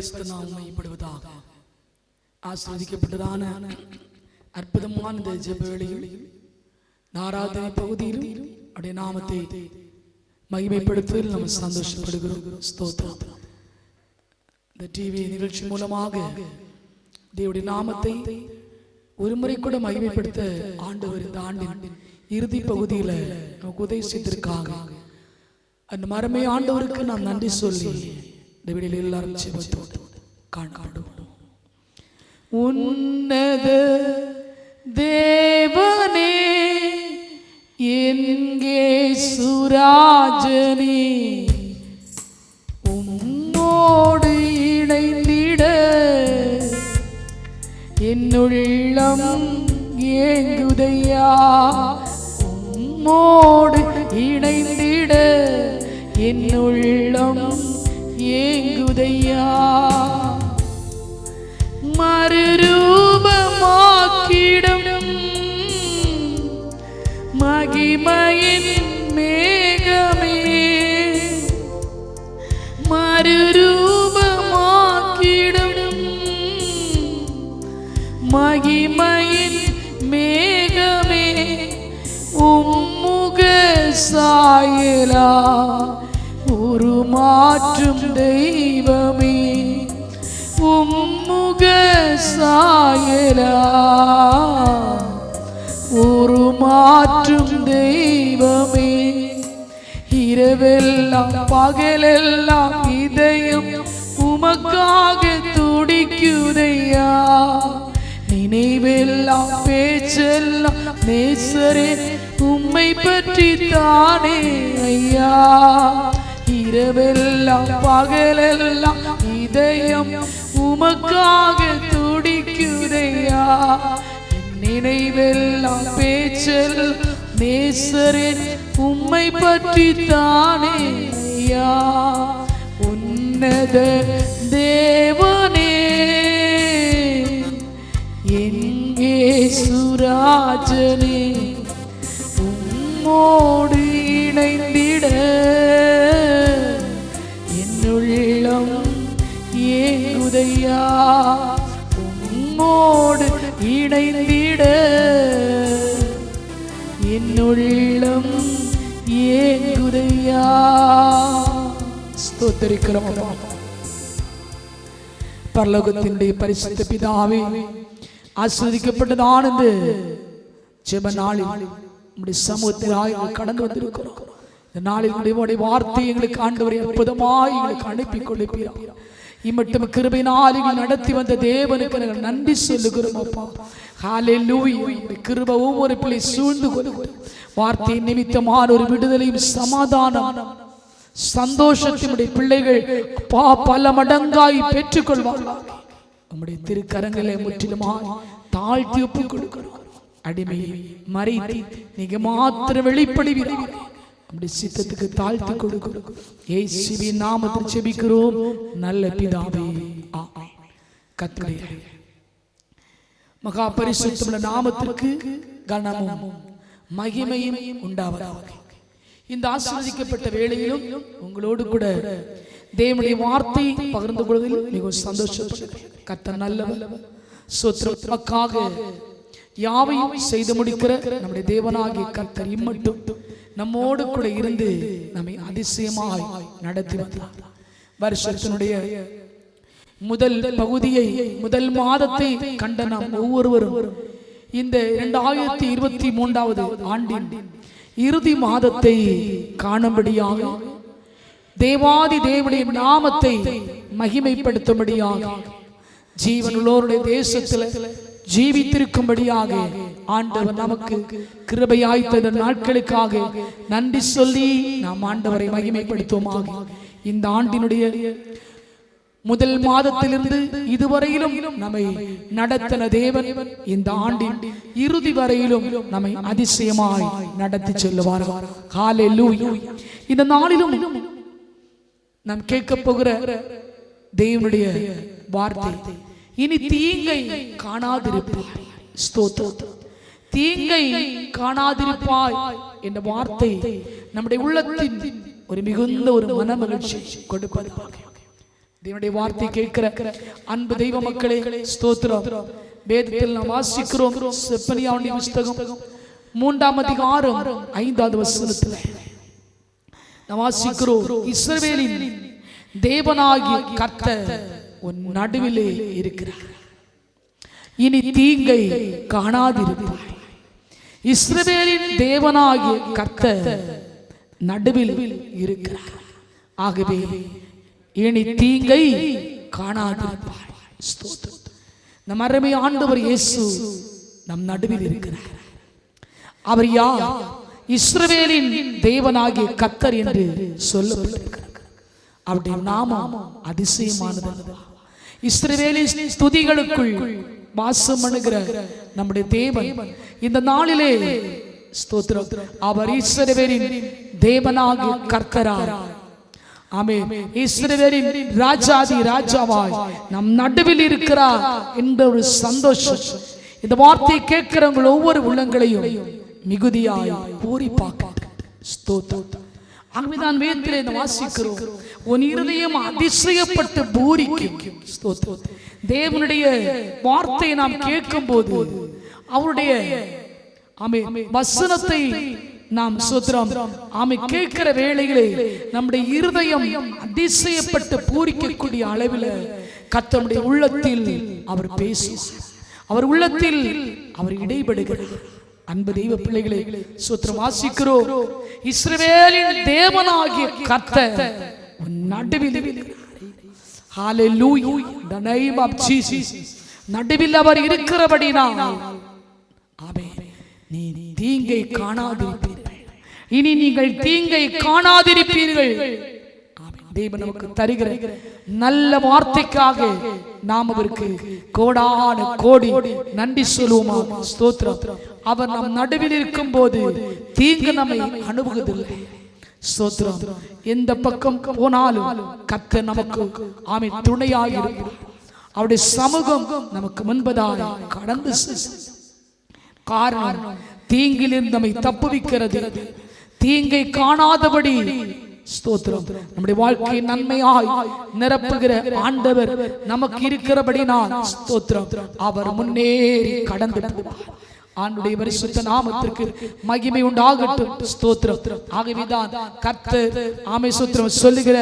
பரிசுத்த நாமம் மையப்படுவதாக. ஆசீர்வதிக்கப்பட்டதான அற்புதமான இந்த ஜெப வேளையில் ஆராதனை பகுதியிலும் அவருடைய நாமத்தை மகிமைப்படுத்துவதில் நாம் சந்தோஷப்படுகிறோம். ஸ்தோத்திரம். இந்த டிவி நிகழ்ச்சி மூலமாக தேவனுடைய நாமத்தை ஒரு முறை கூட மகிமைப்படுத்த ஆண்டவர் இந்த ஆண்டின் இறுதி பகுதியில் நமக்கு உதவி செய்திருக்காங்க. அந்த மரமே ஆண்டவருக்கு நாம் நன்றி சொல்லி இந்த வீடில் எல்லாரும் ஜெபத்தோடு காணப்படுவோம். உன்னத தேவனே எங்கே சுராஜனே, உம்மோடு இணைந்திட என்னுள்ளம் ஏங்குதையா. உம்மோடு இணைந்திட என்னுள்ளம் ஏங்குதையா. மறுரூபமாக்கிடும் மகிமையின் மேகமே, மறுரூபமாக்கிடும் மகிமையின் மேகமே, உம்முக சாயலா உருமாற்றும் தெய்வமே, உம்முக சாயலா உருமாற்றும் தெய்வமே. இரவெல்லாம் பகலெல்லாம் இதயம் உமக்காக துடிக்குதையா. நினைவெல்லாம் பேச்செல்லாம் நேசரே உம்மை பற்றி தானே ஐயா. இரவெல்லாம் பகலெல்லாம் இதயம் உமக்காக துடிக்குதையா. நினைவெல்லாம் பேச்சல் நேசரே உம்மை பற்றி தானே ஐயா. உன்னத தேவனே எங்கே சுராஜனே, உம்மோடு இணைந்திட என்னுள்ளம் ஏங்குதையா. உம்மோடு இணைந்திட என்னுள்ளம் ஏங்குதையா. ஸ்தோத்திரிக்கிறோம். பரலோகத்தினுடைய பரிசுத்த பிதாவே, ஆசீர்வதிக்கப்பட்டதான இந்த ஜெப நாளில் நம்முடைய சமூகத்தில் கடந்து வந்திருக்கிறோம். இந்த நாளில் உடைய வார்த்தை எங்களுக்கு ஆண்டவரை அற்புதமாய் எங்களுக்கு அனுப்பி கொடுப்பீர். இம்மட்டும் கிருபையினால் நடத்தி வந்த தேவனுக்கு நாங்கள் நன்றி சொல்லுகிறோம் அப்பா. ஹல்லேலூயா. கிருபை ஒவ்வொரு பிள்ளை சூழ்ந்து கொள்ளும். வார்த்தை நிமித்தமான ஒரு விடுதலையும் சமாதானம் சந்தோஷத்தினுடைய பிள்ளைகள் பல மடங்காய் பெற்றுக்கொள்வார்கள். நம்முடைய திருக்கரங்களை முற்றிலுமாய் தாழ்த்தி ஒப்புக் கொடுக்கிறோம். அடிமையை மறைத்து நீங்க மாத்திரம் வெளிப்படுவீர்கள். நம்முடைய சித்தத்துக்கு தாழ்த்தி கொடுக்கிறோம். இயேசுவின் நாமத்தில் ஜெபிக்கிறோம் நல்ல பிதாவே, ஆமென். கர்த்தருடைய மகா பரிசுத்தமுள்ள நாமத்திற்கு கனமும் மகிமையும் உண்டாவதாக. இந்த ஆசீர்வதிக்கப்பட்ட வேளையிலும் உங்களோடு கூட தேவனுடைய வார்த்தை பகிர்ந்து கொள்வதில் மிகவும் சந்தோஷப்படுகிறேன். கர்த்தர் நல்லவர். சொத்ரமக்காக யாவையும் செய்து முடிக்கிற நம்முடைய தேவனாகிய கர்த்தர் இம்மட்டும் நம்மோடு கூட இருந்து நம்மை அதிசயமாய் நடத்தி வந்தார். வருஷத்தினுடைய முதல் பகுதியை, முதல் மாதத்தை கண்ட நாம் ஒவ்வொருவரும் இந்த 2023 ஆண்டின் இறுதி மாதத்தை காணும்படியாக, தேவாதி தேவனுடைய நாமத்தை மகிமைப்படுத்தும்படியாக, ஜீவனுள்ளோருடைய தேசத்தில் ஜீவித்திருக்கும்படியாக ஆண்டவர் நமக்கு கிருபையாய் தந்த நாட்களுக்காக நன்றி சொல்லி நாம் ஆண்டவரை மகிமைப்படுத்துவோமாக. இந்த ஆண்டினுடைய முதல் மாதத்திலிருந்து இதுவரையிலும் நம்மை நடத்தின தேவன் இந்த ஆண்டின் இறுதி வரையிலும் நம்மை அதிசயமாய் நடத்தி செல்லுவார்கள். ஹல்லேலூயா. இந்த நாளிலும் நாம் கேட்க போகிற தேவனுடைய வார்த்தை, இனி தீங்கை காணாதிருப்பாய். ஸ்தோத்திரம். தீங்கை காணாதிருப்பாய் என்ற வார்த்தை நம்முடைய உள்ளத்தின் ஒரு மிகுந்த ஒரு மன மகிழ்ச்சி கொடுப்பதாக. தேவனுடைய வார்த்தை கேட்கிற அன்பு தெய்வ மக்களே, ஸ்தோத்திரம். வேதத்தில் நாம் வாசிக்கிறோம், செப்பனியாவுடைய புத்தகம் 3ஆம் அதிகாரம் 5வது வசனத்தில் நாம் வாசிக்கிறோம், இஸ்ரவேலின் தேவனாகிய கர்த்தர் உன் நடுவிலே இருக்கிறார், இனி தீங்கை காணாதிருப்பாய். இஸ்ரவேலின் தேவனாகிய கர்த்தர் நடுவில் இருக்கிறார், ஆகவே இனி தீங்கை காணாதிருப்பாய். ஸ்தோத்திரம். நம் அருமை ஆண்டவர் இயேசு நம் நடுவில் இருக்கிறார். அவர் யார்? இஸ்ரவேலின் தேவனாகிய கர்த்தர் என்று சொல்லப்பட்டிருக்கிறார். அவருடைய நாமம் அதிசயமானது. இஸ்ரவேலின் ஸ்துதிகளுக்குள் வாசம் பண்ணுகிற நம்முடைய தேவன் இந்த நாளிலே, ஸ்தோத்திரம், அவர் இஸ்ரவேலின் தேவனாகிய கர்த்தராய், ஆமென், இஸ்ரவேலின் ராஜாதி ராஜாவாய் நம் நடுவில் இருக்கிறார் என்ற ஒரு சந்தோஷம் இந்த வார்த்தை கேட்கிறவங்க ஒவ்வொரு உள்ளங்களையும் மிகுதியாய் பூரிப்பாக்க. ஸ்தோத்திரம். ஆகவேதான் வேதத்திலே வாசிக்கிறோம், உன் இருதயம் அதிசயப்பட்டு பூரிக்கும். ஸ்தோத்திரம். தேவனுடைய வார்த்தையை நாம் கேட்கும் போது, அவருடைய வசனத்தை நாம் கேட்கிற வேளையிலே நம்முடைய இருதயம் அதிசயப்பட்டு பூரிக்கக்கூடிய அளவில் கர்த்தருடைய உள்ளத்தில் அவர் பேசுவார், அவர் உள்ளத்தில் அவர் இடைபடுகிறார். அன்பு தெய்வ பிள்ளைகளே, ஸ்தோத்திரம், வாசிக்கிறோம், இஸ்ரவேலின் தேவனாகிய கர்த்தர் உன் நடுவில் இருக்கிறார். ஹalleluya, the name of Jesus. நடுவில் அவர் இருக்கிறபடினால், ஆமென், நீ தீங்கை காணாதிருப்பீர்கள், இனி நீங்கள் தீங்கை காணாதிருப்பீர்கள். தேவன் நமக்கு தருகிற நல்ல வார்த்தைக்காக நாம் அவருக்கு கோடான கோடி நன்றி சொல்லுவோமா. ஸ்தோத்திரம். அவர் நம் நடுவில் இருக்கும் போது தீங்கு நம்மை அணுகுவதில்லை. ஸ்தோத்திரம். எந்த பக்கம் போனாலும் கர்த்தர் நமக்கு ஆமென் துணையாக இருப்பார். அவருடைய சமூகம் நமக்கு முன்பதாக கடந்து காரணம் தீங்கிலிருந்து நம்மை தப்புவிக்கிறது. தீங்கை காணாதபடி, ஸ்தோத்திரம், நம்முடைய வாழ்க்கையை நன்மையாய் நிரப்புகிற ஆண்டவர் நமக்கு இருக்கிறபடினால், ஸ்தோத்திரம், அவர் முன்னேறி கடந்து ஆண்டுடைய பரிசுத்த நாமத்திற்கு மகிமை உண்டாகட்டும். ஸ்தோத்திரம். ஆகவேதான் கர்த்தர் ஆமென் ஸ்தோத்திரம் சொல்லுகிற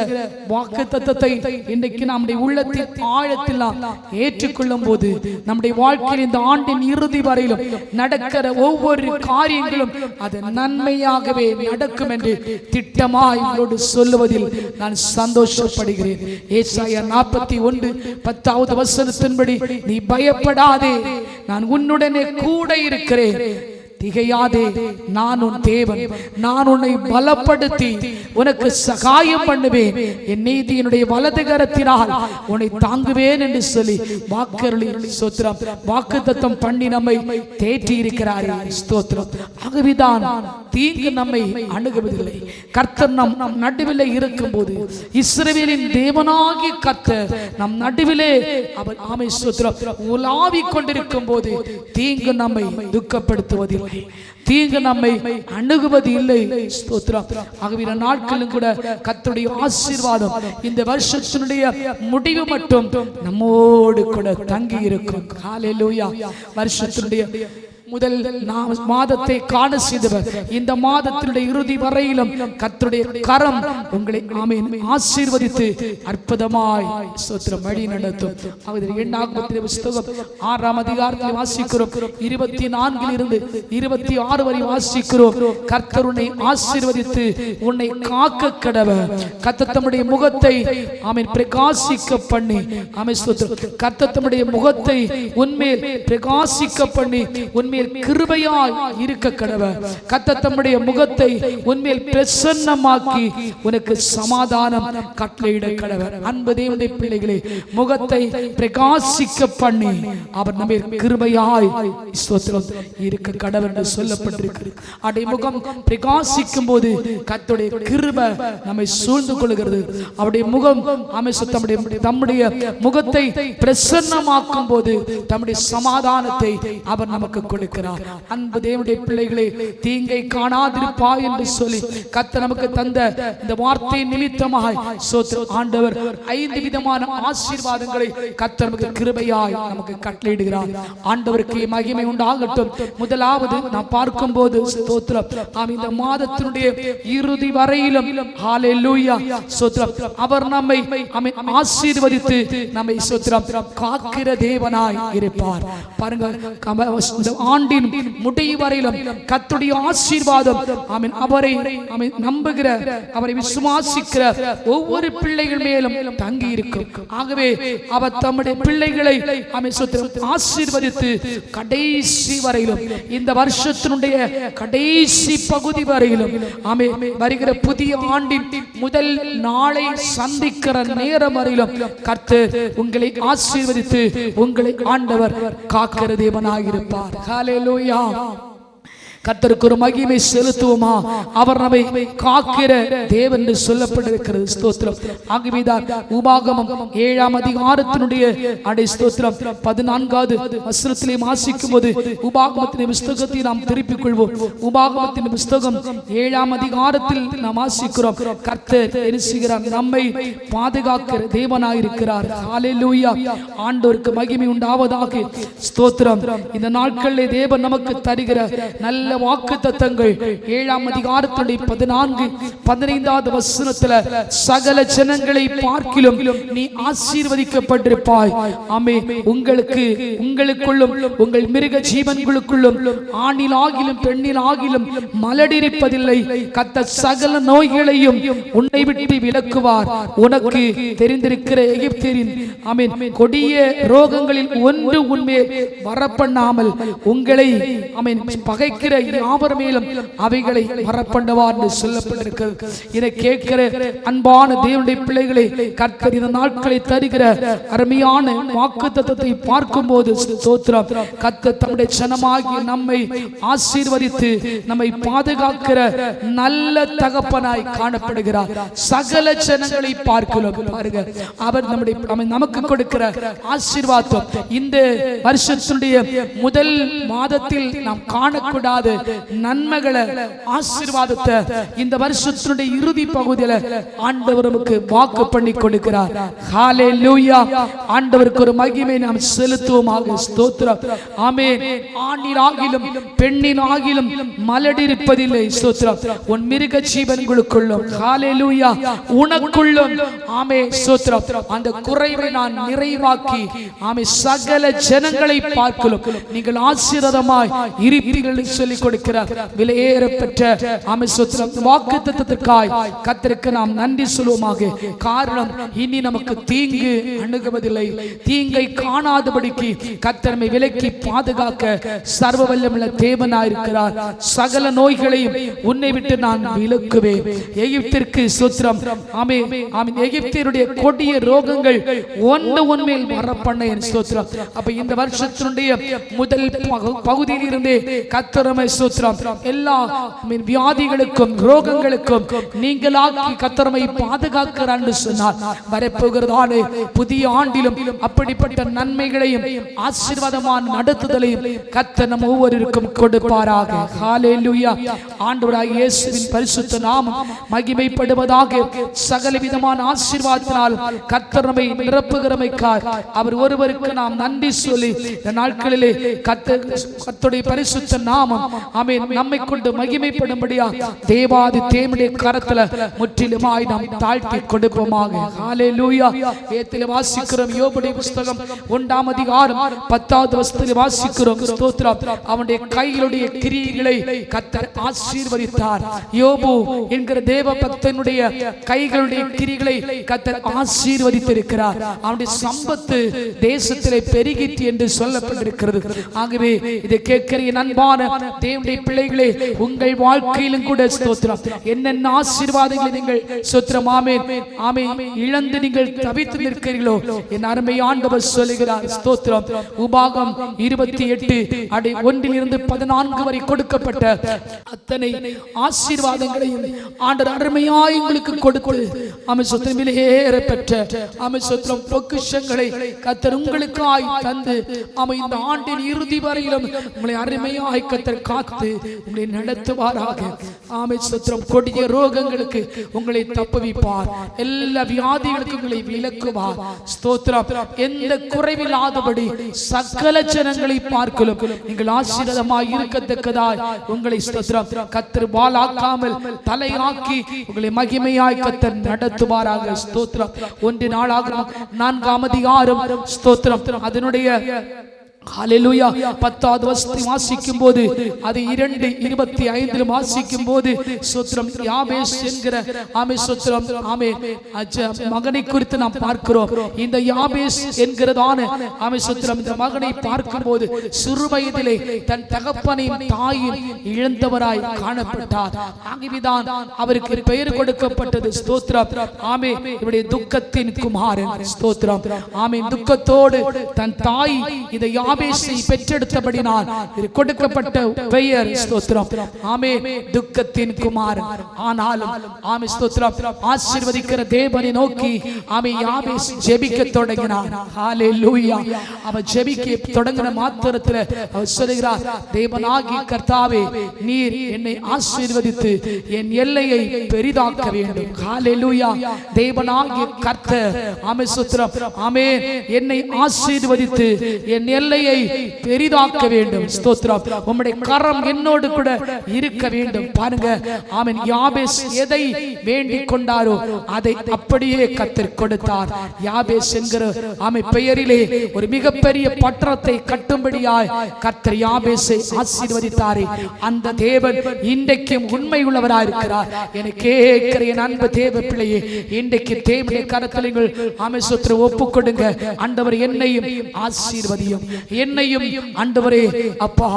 வாக்குத்தத்தத்தை இன்றைக்கு நம்முடைய உள்ளத்தின் ஆழத்தில் நாம் ஏற்றுக்கொள்ளும் போது நம்முடைய வாழ்க்கையில் இந்த ஆண்டின் இறுதி வரையிலும் நடக்கிற ஒவ்வொரு காரியங்களும் அது நன்மையாகவே நடக்கும் என்று திட்டமாய் உங்களோடு சொல்லுவதில் நான் சந்தோஷப்படுகிறேன். ஏசாயா 41:10 வசனத்தின்படி, நீ பயப்படாதே, நான் உன்னுடனே கூட இருக்கிறேன், திகையாதே, நான் உன் தேவன், நான் உன்னை பலப்படுத்தி உனக்கு சகாயம் பண்ணுவேன், என் நீதியினுடைய வலது கரத்தினால் உன்னை தாங்குவேன் என்று சொல்லி வாக்கருளி, ஸ்தோத்திரம், வாக்குத்தத்தம் பண்ணி நம்மை தேற்றி இருக்கிறார். ஸ்தோத்திரம். ஆகவேதான் தீங்கு நம்மை அணுகுவதில்லை. கர்த்தர் நம் நடுவிலே இருக்கும் போது, இஸ்ரவேலின் தேவனாகிய கர்த்தர் நம் நடுவிலே அவர் ஆமென் ஸ்தோத்திரம் உலாவிக் கொண்டிருக்கும் போது தீங்கு நம்மை துக்கப்படுத்துவதில்லை, தீங்கு நம்மை அணுகுவது இல்லை. ஸ்தோத்திரம். ஆகவே நாட்களும் கூட கர்த்தருடைய ஆசீர்வாதம் இந்த வருஷத்தினுடைய முடிவு மட்டும் நம்மோடு கூட தங்கி இருக்கும். ஹalleluya. வருஷத்தினுடைய முதல் மாதத்தை காண செய்தவர் இந்த மாதத்தினுடைய இறுதி வரையிலும் கர்த்தருடைய கரம் உங்களை ஆமென் ஆசீர்வதித்து அற்புதமாய் ஸ்தோத்திரம் வழி நடத்தும். எண்ணாகமத்தின் புத்தகம் 6ஆம் அதிகாரத்தில் வாசிக்கிறோம், 24 to 26 வரை வாசிக்கிறோம். கர்த்தர் உன்னை ஆசீர்வதித்து உன்னை காக்க கடவர், கர்த்தர் தம்முடைய முகத்தை ஆமென் பிரகாசிக்க பண்ணி, ஆமென் ஸ்தோத்திரம், கர்த்தர் தம்முடைய முகத்தை உன்மேல் பிரகாசிக்க பண்ணி உன்மேல் கிருபையாய் இருக்க கடவர், கர்த்தர் தம்முடைய முகத்தை உன்மேல் பிரசன்னமாக்கி உனக்கு சமாதானம் கட்டளையிட கடவர். அன்பு தேவனுடைய பிள்ளைகளே, முகத்தை பிரகாசிக்க பண்ணி அவர் நம்மேல் கிருபையாய் ஸ்தோத்திரம் இருக்க கடவர் என்று சொல்லப்பட்டிருக்கிறது. அவருடைய முகம் பிரகாசிக்கும் போது கர்த்தருடைய கிருபை நம்மை சூழ்ந்து கொள்கிறது. அவருடைய முகம் தம்முடைய முகத்தை பிரசன்னமாக்கும் போது தம்முடைய சமாதானத்தை அவர் நமக்கு கொடுக்கிறார். கொடுக்கிறார். அன்பு தேவனுடைய பிள்ளைகளே, தீங்கை காணாதிருப்பா என்று சொல்லி கர்த்தர் நமக்கு தந்த இந்த வார்த்தை நிமித்தமாய் ஸ்தோத்திரம். ஆண்டவர் 5 விதமான ஆசீர்வாதங்களை கர்த்தர் நமக்கு கிருபையாய் நமக்கு கட்டளையிடுகிறார். ஆண்டவருக்கு மகிமை உண்டாகட்டும். முதலாவது நாம் பார்க்கும்போது ஸ்தோத்திரம், நாம் இந்த மாதத்தினுடைய இறுதி வரையிலும் ஹalleluya ஸ்தோத்திரம், அவர் நம்மை ஆசீர்வதித்து நம்மை ஸ்தோத்திரம் காக்கிற தேவனாய் இருப்பார். பாருங்க, இந்த ஆண்டின் முடிவு வரையிலும் கர்த்தருடைய ஆசீர்வாதம் ஆமென் அவரை நம்புகிற, அவரை விசுவாசிக்கிற ஒவ்வொரு பிள்ளைகள் மேலும் தங்கி இருக்கும். ஆகவே அவர் தம்முடைய பிள்ளைகளை ஆசீர்வதித்து கடைசி வரையிலும், இந்த வருஷத்தினுடைய கடைசி பகுதி வரையிலும் வருகிற புதிய ஆண்டின் முதல் நாளை சந்திக்கிற நேரம் வரையிலும் கர்த்தர் உங்களை ஆசீர்வதித்து உங்களை ஆண்டவர் காக்கிற தேவனாயிருப்பார். ஹல்லேலூயா. கர்த்தருக்கு ஒரு மகிமை செலுத்துவோமா? அவர் நம்மை காக்கிற தேவன் என்று சொல்லப்பட்டிருக்கிறது. ஸ்தோத்திரம். ஆகவேதான் உபாகமம் 7ஆம் அதிகாரத்தினுடைய ஸ்தோத்திரம் 14வது வசனத்திலே வாசிக்கும் போது உபாகமத்தின் புத்தகத்தை நாம் திருப்பிக் கொள்வோம். உபாகமத்தின் புத்தகம் 7ஆம் அதிகாரத்தில் நாம் வாசிக்கிறோம். கர்த்தர் இருக்கிறார், நம்மை பாதுகாக்கிற தேவனாயிருக்கிறார். ஹல்லேலூயா. ஆண்டவருக்கு மகிமை உண்டாவதாக. ஸ்தோத்திரம். இந்த நாட்களிலே தேவன் நமக்கு தருகிற நல்ல வாக்குத்தத்தங்கள் 7ஆம் அதிகாரத்துடைய 14-15வது வசனத்துல, சகல ஜனங்களை பார்க்கிலும் நீ ஆசீர்வதிக்கப்பட்டிருப்பாய். ஆமென். உங்களுக்குள்ளும் உங்கள் மிருக ஜீவன்களுக்குள்ளும் ஆணில் ஆகிலும் பெண்ணில் ஆகிலும் மலடிருப்பதில்லை. கர்த்தர் சகல நோய்களையும் உன்னை விட்டு விலக்குவார். உனக்கு தெரிந்திருக்கிற எகிப்தியரின் ஆமென் கொடிய ரோகங்களில் ஒன்று உன்மேல் வரப்பண்ணாமல் உங்களை ஆமென் பகைக்கிற யாவர் மேலும் அவைகளை வரப்பண்ணுவார் என்று சொல்லப்பட்டிருக்கிறது. இதை கேட்கிற அன்பான தேவனுடைய பிள்ளைகளை, கர்த்தர் இந்த நாட்களை தருகிற அருமையான வாக்குத்தத்தத்தை பார்க்கும்போது ஸ்தோத்திரம், கர்த்தர் தம்முடைய ஜனமாகிய நம்மை ஆசீர்வதித்து நம்மை பாதுகாக்கிற நல்ல தகப்பனாய் காணப்படுகிறார். சகல ஜனங்களை பார்க்கிறோம். பாருங்க, அவர் நமக்கு கொடுக்கிற ஆசீர்வாதம் இந்த வருஷத்தினுடைய முதல் மாதத்தில் நாம் காணக்கூடாத நன்மைகளை, ஆசீர்வாதத்தை இந்த வருஷத்தினுடைய இறுதி பகுதியில் ஆண்டவர் நமக்கு வாக்கு பண்ணி கொடுக்கிறார். ஹல்லேலூயா. ஆண்டவருக்கு ஒரு மகிமை நாம் செலுத்துவோமாக. ஸ்தோத்திரம். ஆமென். ஆணில் ஆகிலும் பெண்ணின் ஆகிலும் மலடிருப்பதில்லை. ஸ்தோத்திரம். உன் மிருக ஜீவன்களுக்குள்ளும் ஹல்லேலூயா உனக்குள்ளும் ஆமென் ஸ்தோத்திரம் அந்த குறைவை நான் நிறைவாக்கி ஆமென் சகல ஜனங்களை பார்க்கிறோம் நீங்கள் ஆசீர்வாதமாய் இருப்பீர்கள் சொல்லி கொடுக்கிறார். விலையேறப்பெற்ற வாக்குத்தத்தத்திற்காய் கர்த்தருக்கு நாம் நன்றி சொல்லுவோமாக. காரணம், இனி நமக்கு தீங்கு அணுகுவதில்லை. தீங்கை காணாதபடிக்கு கர்த்தர் நம்மை விலக்கி பாதுகாக்க சர்வ வல்லமையுள்ள தேவனாயிருக்கிறார். சகல நோய்களையும் உன்னை விட்டு நான் விலக்குவேன். எகிப்திற்கு ஸ்தோத்திரம். ஆமென். ஆமென். எகிப்தியருடைய கொடிய ரோகங்கள் ஒன்று உன்மேல் வரப்பண்ணேன். ஸ்தோத்திரம். அப்ப இந்த வருஷத்தினுடைய முதல் பகுதியில் இருந்தே கர்த்தரமை ஸ்தோத்திரம் எல்லா வியாதிகளுக்கும் ரோகங்களுக்கும் நீங்களாக்கி கர்த்தரமை பாதுகாக்கிறார் என்று சொன்னார். வரப்போகிறதான புதிய ஆண்டிலும் அப்படிப்பட்ட நன்மைகளையும் ஆசீர்வாதமான நடத்துதலையும் கர்த்தர் நம் ஒவ்வொருவருக்கும் கொடுப்பாராக. ஹல்லேலூயா. ஆண்டவராகிய இயேசுவின் பரிசுத்த நாமம் மகிமைப்படுவதாக. சகல விதமான ஆசீர்வாதத்தினால் கர்த்தர் நம்மை நிரப்புகிறமைக்காய் அவர் ஒருவருக்கு நாம் நன்றி சொல்லி இந்த நாட்களிலே கர்த்தருடைய பரிசுத்த நாமம் ஆமென் நம்மை கொண்டு மகிமைப்படும்படியா தேவாதி தேவனுடைய கரத்துல முற்றிலுமாய் நாம் தாழ்த்தி கொடுப்போமாக. ஹல்லேலூயா. வேதத்திலே வாசிக்கிறோம். யோபுடைய புத்தகம் 1ஆம் அதிகாரம் 10வது வசனத்திலே வாசிக்கிறோம். ஸ்தோத்திரம். அவனுடைய கைகளுடைய கிரியைகளை கர்த்தர் ஆசீர்வதித்தார். யோபு என்கிற தேவ பக்தனுடைய கைகளுடைய கிரியைகளை கர்த்தர் ஆசீர்வதித்திருக்கிறார். அவனுடைய சம்பத்து தேசத்திலே பெருகிற்று என்று சொல்லப்பட்டிருக்கிறது. ஆகவே இதை கேட்கிற அன்பான தேவனுடைய பிள்ளைகளே, உங்கள் வாழ்க்கையிலும் கூட ஸ்தோத்திரம் என்னென்ன ஆசீர்வாதங்களை நீங்கள் ஸ்தோத்திரம் ஆமென் ஆமென் இழந்து நீங்கள் தவித்து நிற்கிறீர்களோ என் அருமை ஆண்டவர் சொல்லுகிறார். ஸ்தோத்திரம். உபாகம் 28:1 14 வரை கொடுக்கப்பட்ட அத்தனை ஆசீர்வாதங்களையும் ஆண்டவர் அருமையாய் உங்களுக்கு கொடுத்து ஆமென் விலையேற பெற்ற ஆமென் பொக்கிஷங்களை கர்த்தர் உங்களுக்காய் தந்து ஆமென் இந்த ஆண்டின் இறுதி வரையிலும் உங்களை அருமையாய் கர்த்தர் காத்து உங்களை நடத்துவாராக. ஆமென் ஸ்தோத்திரம். கொடிய ரோகங்களுக்கு உங்களை தப்புவிப்பார். எல்லா வியாதிகளுக்கு உங்களை விலக்குவார். ஸ்தோத்திரம். எந்த குறைவில்லாதபடி சகல ஜனங்களை பார்க்கலும் நீங்கள் ஆசீர்வாதமாய் இருக்கத்தக்கதாய் உங்களை ஸ்தோத்திரம் கர்த்தர் வாளாக்காமல் தலையாக்கி உங்களை மகிமையாய் கர்த்தர் நடத்துவாராக. ஸ்தோத்திரம். 1 நாளாகமம் 4ஆம் அதிகாரம் ஸ்தோத்திரம் அதனுடைய ஹல்லேலூயா 10வது வசனத்தை வாசிக்கும் போது அது 2:25 வாசிக்கும் போது ஸ்தோத்திரம் யாபேஸ் என்கிற ஆமென் ஸ்தோத்திரம் ஆமென் மகனை குறித்து நாம் பார்க்கிறோம். இந்த யாபேஸ் என்கிறதான ஆமென் ஸ்தோத்திரம் இந்த மகனை பார்க்கும்போது சிறு வயதிலே தன் தகப்பனையும் தாயும் இழந்தவராய் காணப்பட்டார். ஆகவேதான் அவருக்கு பெயர் கொடுக்கப்பட்டது. ஸ்தோத்திரம் ஆமென் இவருடைய துக்கத்தின் குமாரன். ஸ்தோத்திரம் ஆமென் துக்கத்தோடு தன் தாய் இதை யாபேசை பெற்றெடுத்தபடினால் கொடுக்கப்பட்ட பெயர் ஸ்தோத்திரம் ஆமென் துக்கத்தின் குமாரன். ஆனாலும் ஆமென் ஸ்தோத்திரம் ஆசீர்வதிக்கிற தேவனை நோக்கி ஆமென் யாபேஸ் ஜெபிக்க தொடங்கினார். ஹல்லேலூயா. அவன் ஜெபிக்க தொடங்கின மாத்திரத்தில் அவர் சொல்கிறார், தேவனாகிய கர்த்தாவே நீர் என்னை ஆசீர்வதித்து என் எல்லையை பெரிதாக்க வேண்டும். ஹல்லேலூயா. தேவனாகிய கர்த்தர் ஆமென் ஸ்தோத்திரம் ஆமென் என்னை ஆசீர்வதித்து என் எல்லையை பெரிதாக்க வேண்டும். ஸ்தோத்திரம். உம்முடைய கரம் என்னோடு கூட இருக்க வேண்டும். பாருங்க ஆமென் யாபேஸ் எதை வேண்டிக் கொண்டாரோ அதை அப்படியே கர்த்தர் கொடுத்தார். யாபேஸ் என்கிற ஆமென் பெயரிலே ஒரு மிகப்பெரிய பட்டணத்தை கட்டும்படியாய் கர்த்தர் யாபேசை ஆசீர்வதித்தாரே அந்த தேவன் இன்றைக்கும் உண்மை உள்ளவராய் இருக்கிறார். என கேட்கிற என் அன்பு தேவ பிள்ளையே, இன்றைக்கு தேவனுடைய கரத்தில் ஆமென் ஸ்தோத்திரம் ஒப்புக் கொடுங்க. ஆண்டவர் என்னையும் ஆசீர்வதியும், என்னையும் ஆண்டவரே அப்பா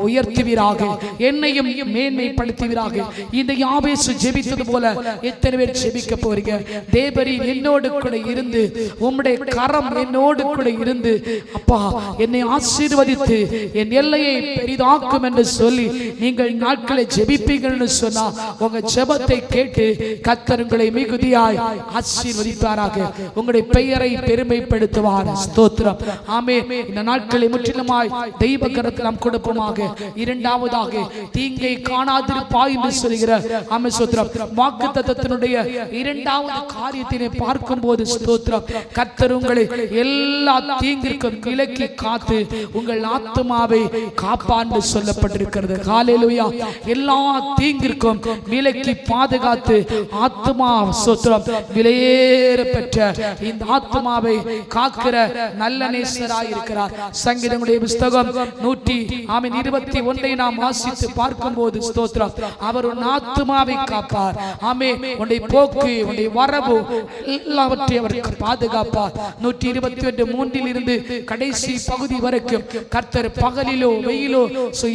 உயர்த்துவீராக, என்னையும் மேன்மைப்படுத்துவீராக. இந்த யாபேஸ் ஜெபித்தது போல எத்தனை பேர் ஜெபிக்க போறீங்க? தேவரீர் என்னோடு கூட இருந்து உம்முடைய கரம் என்னோடு கூட இருந்து அப்பா என்னை ஆசீர்வதித்து என் எல்லையை பெரிதாக்கும் என்று சொல்லி நீங்கள் நாட்களை ஜெபிப்பீங்கன்னு சொன்னா உங்க ஜெபத்தை கேட்டு கர்த்தர் உங்களை மிகுதியாய் ஆசீர்வதிப்பாராக. உங்களுடைய பெயரை பெருமைப்படுத்துவார். ஸ்தோத்திரம் ஆமென். இந்த நாட்களை முற்றிலுமாய் தெய்வ கரத்தில் நாம் கொடுப்போமாக. இரண்டாவதாக தீங்கை காணாதிருப்பாய் என்று சொல்கிற ஆமென் ஸ்தோத்திரம் வாக்குத்தத்தத்தினுடைய இரண்டாவது காரியத்தினை பார்க்கும்போது ஸ்தோத்திரம் கர்த்தர் உங்களை எல்லா தீங்கிற்கும் விலக்கி காத்து உங்கள் ஆத்துமாவை காப்பார் என்று சொல்லப்பட்டிருக்கிறது. ஹல்லேலூயா. எல்லா தீங்கிற்கும் விலக்கி பாதுகாத்து ஆத்துமா ஸ்தோத்திரம் விலையேற பெற்ற இந்த ஆத்துமாவை காக்கிற நல்ல நேசராய் இருக்கிறார். சங்கீதங்களுடைய புத்தகம் 121 நாம் வாசித்து பார்க்கும்போது ஸ்தோத்திரம் அவர் உன் ஆத்துமாவை காப்பார். ஆமென். உன்னுடைய போக்கு உன்னுடைய வரவு எல்லாவற்றையும் அவர் பாதுகாப்பார். 121:3 கடைசி பகுதி வரைக்கும் கர்த்தர் பகலிலோ வெயிலோ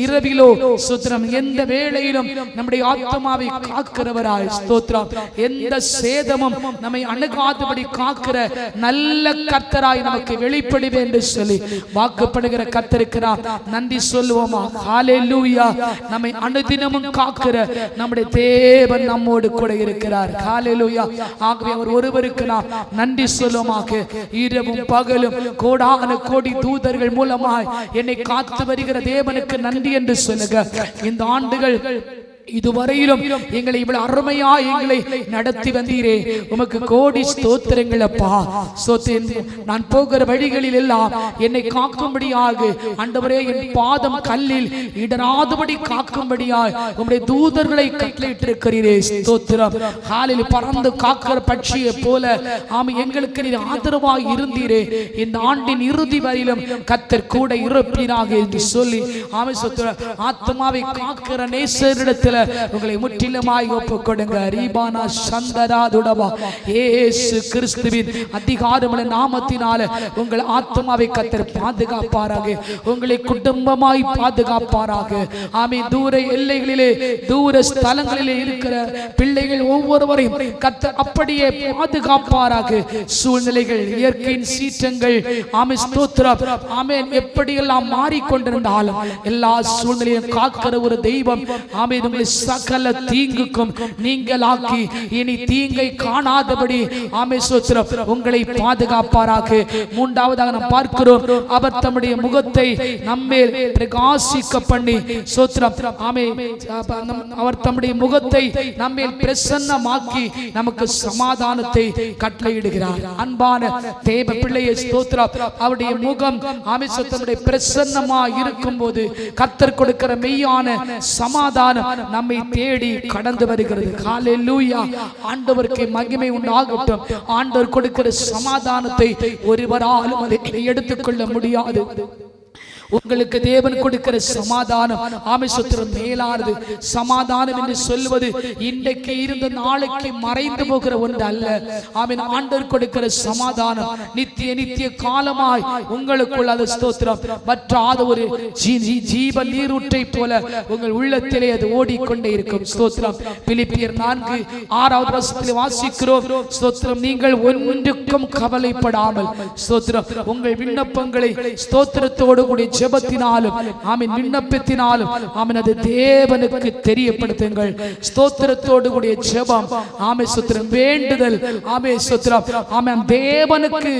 இரவிலோ ஸ்தோத்திரம் எந்த வேளையிலும் நம்முடைய ஆத்துமாவை காக்கிறவராய் ஸ்தோத்திரம் எந்த சேதமும் நம்மை அணுகாதபடி காக்கிற நல்ல கர்த்தராய் நமக்கு வெளிப்படுவே என்று சொல்லி வாக்குப்படுகிற கர்த்தருக்கு நாம் நன்றி சொல்லுவோமா? ஹல்லேலூயா. நம்மை அனுதினமும் காக்கிற நம்முடைய தேவன் நம்மோடு கூட இருக்கிறார். ஹல்லேலூயா. ஆகவே அவர் ஒருவருக்கு நாம் நன்றி சொல்லுவோமாக. இரவும் பகலும் கோடான கோடி தூதர்கள் மூலமாய் என்னை காத்து வருகிற தேவனுக்கு நன்றி என்று சொல்லுங்க. இந்த ஆண்டுகள் இதுவரையிலும் எங்களை இவ்வளவு அருமையா எங்களை நடத்தி வந்தீரே, உமக்கு கோடி ஸ்தோத்திரங்கள் அப்பா. நான் போகிற வழிகளில் எல்லாம் என்னை காக்கும்படியாக ஆண்டவரே என் பாதம் கல்லில் இடராதபடி காக்கும்படியாய் உம்முடைய தூதர்களை கட்டளையிட்டிருக்கிறீரே. ஸ்தோத்திரம். காலில் பறந்து காக்கிற பட்சியை போல ஆம் எங்களுக்கு நீர் ஆதரவாய் இருந்தீரே. இந்த ஆண்டின் இறுதி வரையிலும் கர்த்தர் கூட இருப்பீராக என்று சொல்லி ஆமை ஸ்தோத்திரம் ஆத்மாவை காக்கிற நேசரிடத்தில் கரத்துல உங்களை முற்றிலுமாய் ஒப்புக் கொடுங்க. ரீபானா சந்தராதுடவா இயேசு கிறிஸ்துவின் அதிகாரமுள்ள நாமத்தினால உங்கள் ஆத்மாவை கர்த்தர் பாதுகாப்பாராக, உங்களை குடும்பமாய் பாதுகாப்பாராக. ஆமென். தூர எல்லைகளிலே தூர ஸ்தலங்களிலே இருக்கிற பிள்ளைகள் ஒவ்வொருவரையும் கர்த்தர் அப்படியே பாதுகாப்பாராக. சூழ்நிலைகள், இயற்கையின் சீற்றங்கள், ஆமென் ஸ்தோத்திரம், ஆமென், எப்படியெல்லாம் மாறிக்கொண்டிருந்தாலும் எல்லா சூழ்நிலையும் காக்கிற ஒரு தெய்வம் ஆமென் உங்களை சகல தீங்குக்கும் நீங்களாக்கி இனி தீங்கை காணாதபடி ஆமென் ஸ்தோத்திரம் உங்களை பாதுகாப்பாராக. மூன்றாவதாக நாம் பார்க்கிறோம், அவர் தம்முடைய முகத்தை நம்மேல் பிரகாசிக்க பண்ணி ஸ்தோத்திரம், ஆமென், அவர் தம்முடைய முகத்தை நம்மேல் பிரசன்னமாக்கி நமக்கு சமாதானத்தை கட்டளையிடுகிறார். அன்பான தேவ பிள்ளையை ஸ்தோத்திரம், அவருடைய முகம் ஆமென் ஸ்தோத்திரம் பிரசன்னமா இருக்கும்போது கர்த்தர் கொடுக்கிற மெய்யான சமாதானம் நம்மை தேடி கடந்து வருகிறது. ஹல்லேலூயா. ஆண்டவருக்கு மகிமை உண்டாகட்டும். ஆண்டவர் கொடுக்கிற சமாதானத்தை ஒருவராலும் அதை எடுத்துக்கொள்ள முடியாது. உங்களுக்கு தேவன் கொடுக்கிற சமாதானம் ஆமென் ஸ்தோத்திரம் மேலானது. சமாதானம் என்று சொல்வது இன்றைக்கு இருந்த நாளைக்கு மறைந்து போகிற ஒன்று அல்ல. ஆமென். ஆண்டவர் கொடுக்கிற சமாதானம் நித்திய நித்திய காலமாய் உங்களுக்குள் அது ஸ்தோத்திரம் வற்றாத ஒரு ஜீவ நீரூற்றை போல உங்கள் உள்ளத்திலே அது ஓடிக்கொண்டே இருக்கும். ஸ்தோத்திரம். பிலிப்பியர் 4:6 வாசிக்கிறோம். ஸ்தோத்திரம், நீங்கள் ஒன்றுக்கும் கவலைப்படாமல் ஸ்தோத்திரம் உங்கள் விண்ணப்பங்களை ஸ்தோத்திரத்தோடு கூடிய ஜெபத்தினாலும் ஆமென் விண்ணப்பத்தினாலும் ஆமென் அது தேவனுக்கு தெரியப்படுத்துங்கள். ஸ்தோத்திரத்தோடு கூடிய ஜெபம் ஆமென் ஸ்தோத்திரம் வேண்டுதல் ஆமென் ஸ்தோத்திரம் ஆமென் தேவனுக்கு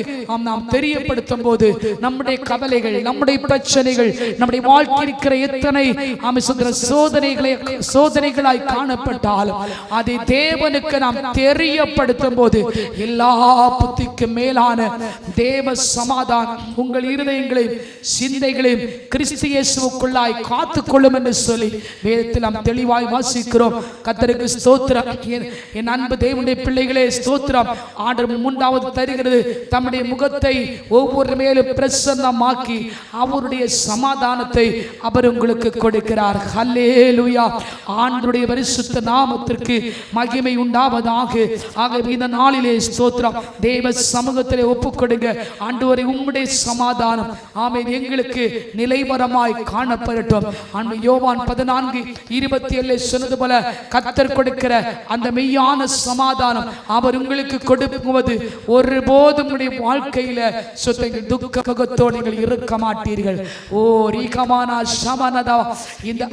நாம் தெரியப்படுத்தும் போது நம்முடைய கவலைகள், நம்முடைய பிரச்சனைகள், நம்முடைய வாழ்க்கை இருக்கிற எத்தனை ஆமென் ஸ்தோத்திரம் சோதனைகளாய் காணப்பட்டாலும் அதை தேவனுக்கு நாம் தெரியப்படுத்தும் போது எல்லா புத்திக்கு மேலான தேவ சமாதானம் உங்கள் இருதயங்களை சிந்தைகளை கிறிஸ்து இயேசுவுக்குள்ளாய் காத்துக்கொள்ளும் என்று சொல்லி வேதத்தில் நாம் தெளிவாய் வாசிக்கிறோம். கர்த்தருக்கு ஸ்தோத்திரம். என் அன்பு தேவனுடைய பிள்ளைகளே ஸ்தோத்திரம். ஆண்டவர் மூன்றாவது தருகிறது, தம்முடைய முகத்தை ஒவ்வொரு மேலும் பிரசன்னமாக்கி அவருடைய சமாதானத்தை அவர் உங்களுக்கு கொடுக்கிறார். ஹல்லேலூயா. ஆண்டவருடைய பரிசுத்த நாமத்திற்கு மகிமை உண்டாவதாக. ஆகவே இந்த நாளிலே ஸ்தோத்திரம் தேவ சமூகத்திலே ஒப்புக்கொடுங்க. ஆண்டவரே உம்முடைய சமாதானம் ஆமென் எங்களுக்கு நிலைவரமாய் காணப்படட்டும். யோவான் 14:27 சொன்னது போல கர்த்தர் கொடுக்கிற அந்த மெய்யான சமாதானம் அவர் உங்களுக்கு கொடுக்கும்போது ஒருபோதும் உங்களுடைய வாழ்க்கையில துக்கத்தோடு நீங்கள் இருக்க மாட்டீர்கள். ஓ ரீகமானா சமனதா. இந்த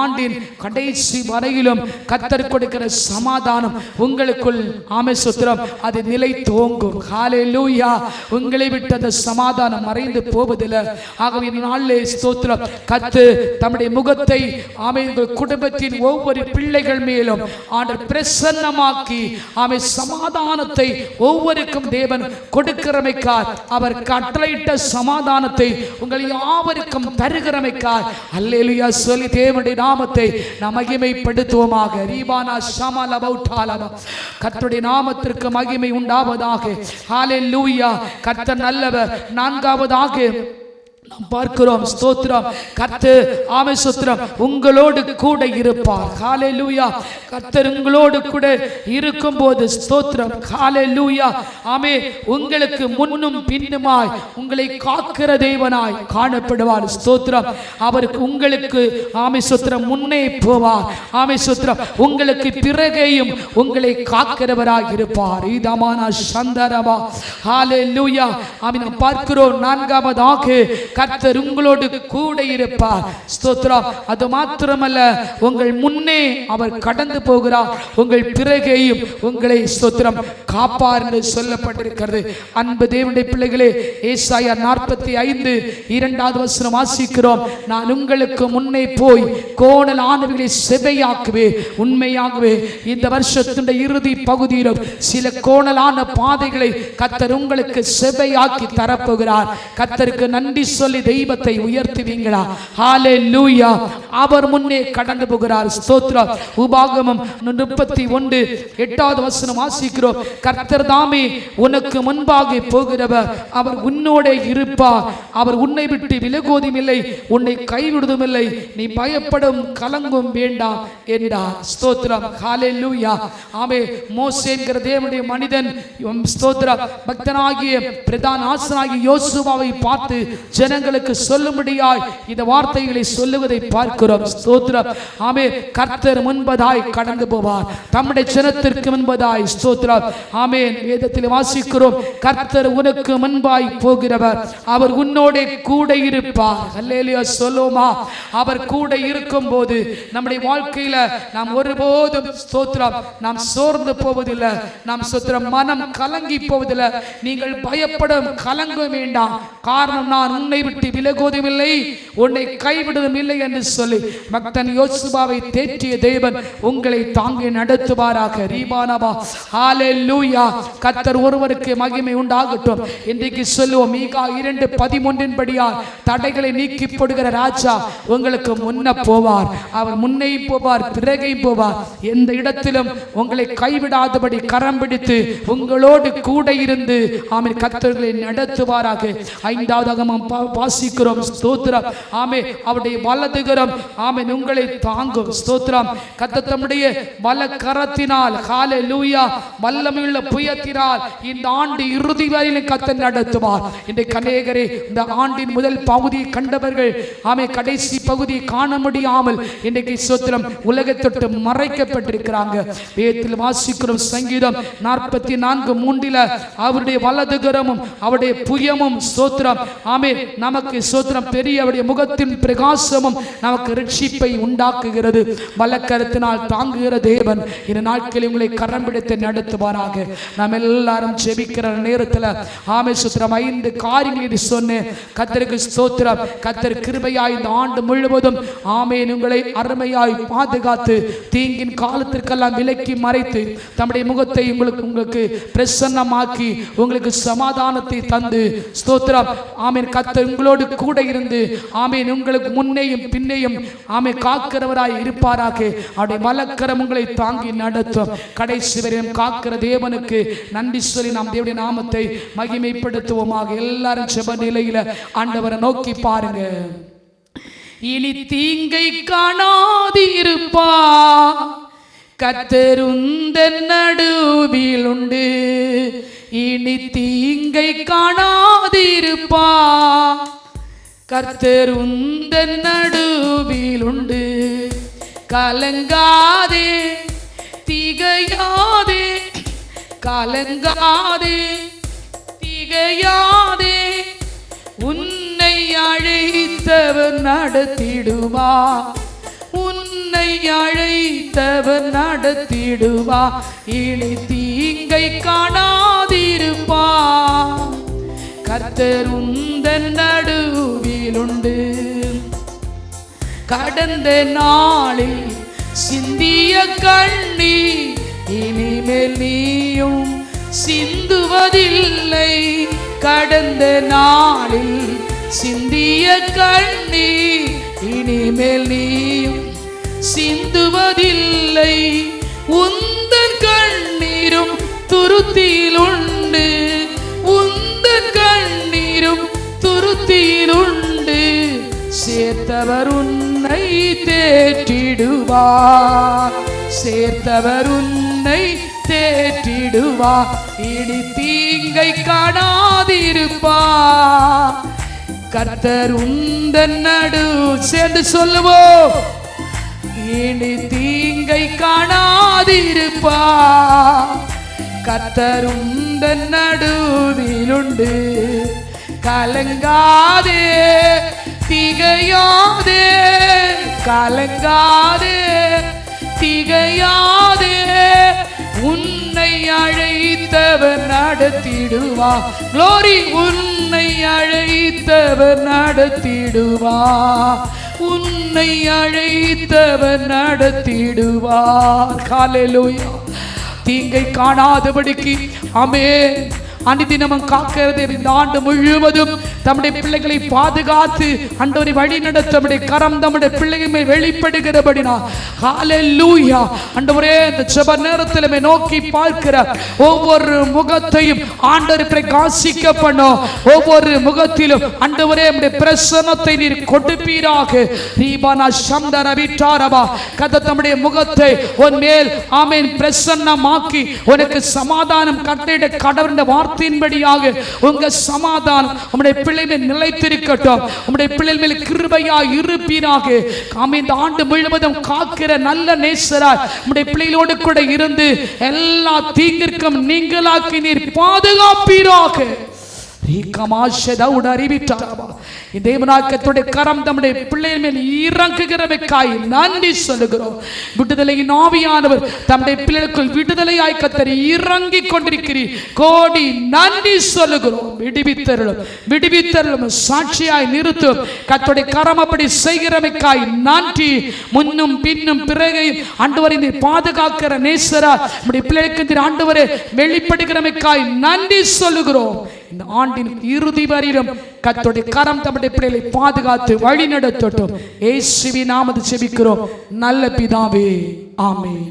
ஆண்டின் கடைசி வரையிலும் கர்த்தர் கொடுக்கிற சமாதானம் உங்களுக்குள் ஆமென் ஸ்தோத்திரம் அது நிலை தோங்கும். ஹல்லேலூயா. உங்களை விட்டு அந்த சமாதானம் மறைந்து போவதில்லை. ஆகவே நாளிலே ஸ்தோத்திரம் கர்த்தர் தம்முடைய முகத்தை ஆமென் குடும்பத்தின் ஒவ்வொரு பிள்ளைகள் மேலும் ஆண்டவர் பிரசன்னமாக்கி ஆமென் சமாதானத்தை ஒவ்வொருக்கும் தேவன் கொடுக்கிறமைக்கார். அவர் கட்டளையிட்ட சமாதானத்தை உங்கள் யாவருக்கும் தருகிறமைக்கார். அல்லேலூயா சொல்லி தேவனுடைய நாமத்தை நாம் மகிமைப்படுத்துவோமாக. ரீபானா ஷமலபௌட்டாலப. கர்த்தருடைய நாமத்திற்கு மகிமை உண்டாவதாக. ஹல்லேலூயா. கர்த்தர் நல்லவர். நான்காவதாக நாம் பார்க்கிறோம் ஸ்தோத்திரம் கர்த்தர் ஆமென் ஸ்தோத்திரம் உங்களோடு கூட இருப்பார். ஹல்லேலூயா. கர்த்தர் உங்களோடு கூட இருக்கும்போது ஸ்தோத்திரம் ஹல்லேலூயா ஆமென் உங்களுக்கு முன்னும் பின்னுமாய் உங்களை காக்கிற தேவனாய் காணப்படுவார். ஸ்தோத்திரம். அவருக்கு உங்களுக்கு ஆமென் ஸ்தோத்திரம் முன்னே போவார். ஆமென் ஸ்தோத்திரம் உங்களுக்கு பிறகேயும் உங்களை காக்கிறவராய் இருப்பார். இதமானா சந்தரபா. ஹல்லேலூயா. ஆமென். பார்க்கிறோம் நான்காவதாக கர்த்தர் உங்களோடு கூட இருப்பார். ஸ்தோத்திரம். அது மாத்திரமல்ல உங்கள் முன்னே அவர் கடந்து போகிறார், உங்கள் பிறகேயும் உங்களை ஸ்தோத்திரம் காப்பார் என்று சொல்லப்பட்டிருக்கிறது. அன்பு தேவனுடைய பிள்ளைகளே, ஏசாயா 45:2 வாசிக்கிறோம். நான் உங்களுக்கு முன்னே போய் கோணலானவைகளை செவையாக்குவேன். உண்மையாகவே இந்த வருஷத்தின் இறுதி பகுதியிலும் சில கோணலான பாதைகளை கர்த்தர் உங்களுக்கு செவையாக்கி தரப்போகிறார். கர்த்தருக்கு நன்றி சொல்லி தெய்வத்தை உயர்த்துவீங்களா? ஹalleluya. அவர் முன்னே கடந்து போகிறார். ஸ்தோத்திரம். உபாகமம் 31:8 வசனம் வாசிக்கிறோம். கர்த்தர் தாமே உனக்கு முன்பாக போகிறவர், அவர் உன்னோட இருப்பார், அவர் உன்னை விட்டு விலகுவதும் இல்லை, உன்னை கைவிடுவதும் இல்லை, நீ பயப்படும் கலங்கும் வேண்டாம் என்றார். ஸ்தோத்திரம். ஹalleluya. ஆமே. மோசே என்கிற தேவனுடைய மனிதன், ஸ்தோத்திரம், பக்தனாகிய பிரதான ஆசாரியனாகிய யோசுவாவை பார்த்து ஜனங்களுக்கு சொல்லும்படியாய் இந்த வார்த்தைகளை சொல்லுவதை பார்க்கிறோம். ஸ்தோத்திரம். ஆமே. கர்த்தர் முன்பதாய் கடந்து போவார், தம்முடைய ஜனத்திற்கு முன்பதாய். ஸ்தோத்திரம். ஆமென். வேதத்தில் வாசிக்கிறோம், கர்த்தர் உனக்கு முன்பாய் போகிறவர், அவர் உன்னோட கூட இருப்பார். ஹல்லேலூயா. சொல்லுமா? அவர் கூட இருக்கும் போது நம்முடைய வாழ்க்கையில நாம் ஒருபோதும், ஸ்தோத்திரம், நாம் சோர்ந்து போவதில்லை, நாம் ஸ்தோத்திரம் மனம் கலங்கி போவதில்லை. நீங்கள் பயப்படும் கலங்க வேண்டாம், காரணம் நான் உன்னை விட்டு விலகுவதும் இல்லை, உன்னை கைவிடுவதும் இல்லை என்று சொல்லி பக்தன் யோசுவாவை தேற்றிய தேவன் உங்களை தாங்கி நடத்துவாராக. ரீபானபா. ஹalleluya. கர்த்தர் ஒருவருக்கு மகிமை உண்டாகட்டும். இன்றைக்கு சொல்லுவோம், மீகா 2:13 படியா தடைகளை நீக்கி போடுகிற ராஜா உங்களுக்கு முன்ன போவார், அவர் முன்னே போவார், பிறகே போவார், எந்த இடத்திலும் உங்களை கைவிடாதபடி கரம் பிடித்து உங்களோடு கூட இருந்து ஆமென் கர்த்தர்களை நடத்துவாராக. 5 வாசிக்கிறோம். ஸ்தோத்திரம். ஆமே. அவருடைய வலதுகரம் ஆமென் உங்களை தாங்கும். ஸ்தோத்திரம். கர்த்தர் தம்முடைய வல கரத்தினால், ஹalleluya, வல்லமையுள்ள புயத்தினால் இந்த ஆண்டு இறுதி வரையிலும் கர்த்தர் நடத்துவார். இன்றைக்கு அநேகரே இந்த ஆண்டின் முதல் பகுதியை கண்டவர்கள் ஆமே கடைசி பகுதியை காண முடியாமல் இன்றைக்கு ஸ்தோத்திரம் உலகத்தொட்டு மறைக்கப்பட்டிருக்கிறாங்க. வேதத்தில் வாசிக்கிறோம், சங்கீதம் 44:3 அவருடைய வலதுகரமும் அவருடைய புயமும், ஸ்தோத்திரம், ஆமே நமக்கு ஸ்தோத்திரம் பெரிய அவருடைய முகத்தின் பிரகாசமும் நமக்கு ரட்சிப்பை உண்டாக்குகிறது. வலக்கரத்தினால் தாங்குகிற தேவன் இந்த நாட்களில் உங்களை கரம் பிடித்து நடத்துவாராக. நாம் எல்லாரும் ஜெபிக்கிற நேரத்தில் ஆமே ஸ்தோத்திரம் 5 காரியங்களை சொன்னேன். கர்த்தருக்கு ஸ்தோத்திரம். கர்த்தர் கிருபையாய் இந்த ஆண்டு முழுவதும் ஆமென் உங்களை அருமையாய் பாதுகாத்து தீங்கின் காலத்திற்கெல்லாம் விலக்கி மறைத்து தம்முடைய முகத்தை உங்களுக்கு பிரசன்னமாக்கி உங்களுக்கு சமாதானத்தை தந்து, ஸ்தோத்திரம், ஆமென் கர்த்தர் உங்களோடு கூட இருந்து ஆமென் உங்களுக்கு முன்னேயும் பின்னேயும் ஆமென் காக்கிறவராய் இருப்பாராக. அவருடைய வலக்கரம் உங்களை தாங்கி நடத்தும். கடைசி வரையும் காக்கிற தேவனுக்கு நன்றி சொல்லி நாம் தேவனுடைய நாமத்தை மகிமைப்படுத்துவோமாக. எல்லாரும் ஜெப நிலையில ஆண்டவரை நோக்கி பாருங்க. இனி தீங்கை காணாதிருப்பா, கர்த்தர் உந்தன் நடுவில் உண்டு. இனி தீங்கை காணாதிருப்பா, கர்த்தர் உந்தன் நடுவில் உண்டு. கலங்காதே, திகையாதே, கலங்காதே, திகையாதே, உன்னை அழைத்தவர் நடத்திடுவா, உன்னை அழைத்தவர் நடத்திடுவா. இனி தீங்கை காணாதிருப்பா, கர்த்தர் உந்தன் நடுவில் உண்டு. கடந்த நாளில் சிந்திய கண்ணீர் இனிமேல் நீயும் சிந்துவதில்லை. கடந்த நாளில் சிந்திய கண்ணீர் இனிமேல் நீயும் சிந்துவதில்லை. உந்தன் கண்ணீரும் துருத்தியில் உண்டு, உந்தன் கண்ணீரும் துருத்தியிலுண்டு. சேர்த்தவர் உன்னை தேற்றிடுவார், சேர்த்தவர் உன்னை தேற்றிடுவார். இனி தீங்கை காணாதிருப்பார், கர்த்தர் உந்தன் நடு. சேர்ந்து சொல்லுவோம், இனி தீங்கை காணாதிருப்பார், கர்த்தர் உந்தன் நடுவிலுண்டு. கலங்காதே, திகையாதே, கலங்காதே, திகையாதே, உன்னை அழைத்தவர் நடத்திடுவா. க்ளோரி. உன்னை அழைத்தவர் நடத்திடுவா, உன்னை அழைத்தவர் நடத்திடுவார். ஹல்லேலூயா. தீங்கை காணாதபடிக்கு ஆமென் அனுதினமும் காக்கிறது. இந்த ஆண்டு முழுவதும் தம்முடைய பிள்ளைகளை பாதுகாத்து ஆண்டவரை வழி நடத்த தம்முடைய கரம் தம்முடைய பிள்ளைகளை வெளிப்படுகிறபடினா ஹல்லேலூயா. ஆண்டவரே இந்த ஜெப நேரத்தில் நோக்கி பார்க்கிற ஒவ்வொரு முகத்தையும் ஆண்டவர் பிரகாசிக்க பண்ணும். ஒவ்வொரு முகத்திலும் ஆண்டவரே உம்முடைய பிரசன்னத்தை நீர் கொடுப்பீராக. ரீபானா சம்தர விட்டாரபா கர்த்தர் தம்முடைய முகத்தை உன் மேல் ஆமென் பிரசன்னமாக்கி உனக்கு சமாதானம் கட்டளையிட கடவுளுடைய வார்த்தையின்படியாக உங்க சமாதானம் உம்முடைய பிள்ளை மேல் நிலைத்திருக்கட்டும். உம்முடைய பிள்ளை மேல் கிருபையாய் இருப்பீராக. ஆமென். இந்த ஆண்டு முழுவதும் காக்கிற நல்ல நேசராய் உம்முடைய பிள்ளைகளோடு கூட இருந்து எல்லா தீங்கிற்கும் நீங்களாக்கி நீர் பாதுகாப்பீராக. தேவனாக்கத்துடைய கரம் தம்முடைய பிள்ளைகள் மேல் இறங்குகிறவைக்காய் நன்றி சொல்லுகிறோம். விடுதலையின் ஆவியானவர் தம்முடைய பிள்ளைகளுக்குள் விடுதலையாய் கர்த்தர் இறங்கி கொண்டிருக்கிறீர். கோடி நன்றி சொல்லுகிறோம். விடுவித்தருளும் விடுவித்தருளும் சாட்சியாய் நிறுத்தும். கர்த்தருடைய கரம் அப்படி செய்கிறவைக்காய் நன்றி. முன்னும் பின்னும் பிறகை ஆண்டவரை நீர் பாதுகாக்கிற நேசரா நம்முடைய பிள்ளைகளுக்கு ஆண்டவரை வெளிப்படுகிறவைக்காய் நன்றி சொல்லுகிறோம். இந்த ஆண்டின் இறுதி வரையிலும் கர்த்தருடைய கரம் தம்முடைய பிள்ளைகளை பாதுகாத்து வழி நடத்தட்டும். இயேசுவின் நாமத்தில் ஜெபிக்கிறோம் நல்ல பிதாவே. ஆமென்.